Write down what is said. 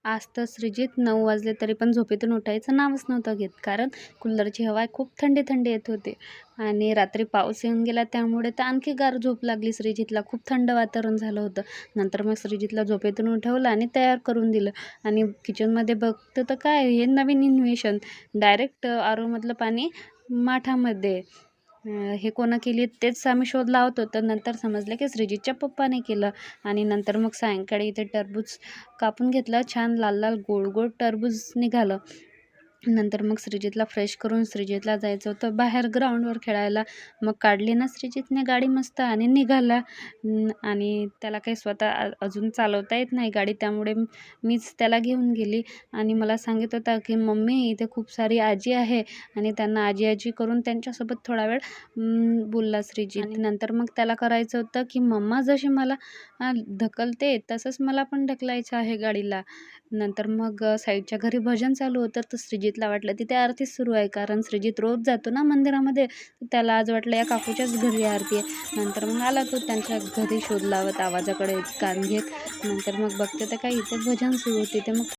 आज तर श्रीजित 9 वाजले तरी पण झोपेतून उठायचं नावच नव्हतं घेत. कारण कूलरची हवा खूप थंडी थंडी येत होती आणि रात्री पाऊस येऊन गेला त्यामुळे तर आणखी गार झोप लागली श्रीजितला. खूप थंड वातावरण झालं होतं. नंतर मग श्रीजितला झोपेतून उठवलं आणि तयार करून दिलं आणि किचनमध्ये बघतो तर काय हे नवीन इन्व्हेशन, डायरेक्ट आरोमधलं पाणी माठामध्ये. हे कोणं केली तेच आम्ही शोध लावत होतो. नंतर समजलं की श्रीजितच्या पप्पाने केलं. आणि नंतर मग सायंकाळी इथे टरबूज कापून घेतलं. छान लाल लाल गोड गोड टरबूज निघालं. नंतर मग श्रीजितला फ्रेश करून श्रीजितला जायचं होतं बाहेर ग्राउंडवर खेळायला. मग काढली ना श्रीजितने गाडी मस्त आणि निघाला. आणि त्याला काही स्वतः अजून चालवता येत नाही गाडी, त्यामुळे मीच त्याला घेऊन गेली. आणि मला सांगत होता की मम्मी इथे खूप सारी आजी आहे आणि त्यांना आजी आजी करून त्यांच्यासोबत थोडा वेळ बोलला श्रीजित. आणि नंतर मग त्याला करायचं होतं की मम्मा जशी मला ढकलते तसंच मला पण ढकलायचं आहे गाडीला. नंतर मग साईडच्या घरी भजन चालू होतं तर श्रीजितला वाटलं तिथे आरती सुरू आहे. कारण श्रीजित रोज जातो ना मंदिरामध्ये, त्याला आज वाटलं या काकूच्याच घरी आरती आहे. नंतर मग आला तो त्यांच्या घरी शोध लावत आवाजाकडे कान घेत. नंतर मग बघते तर काय इथे भजन सुरू होते. ते मग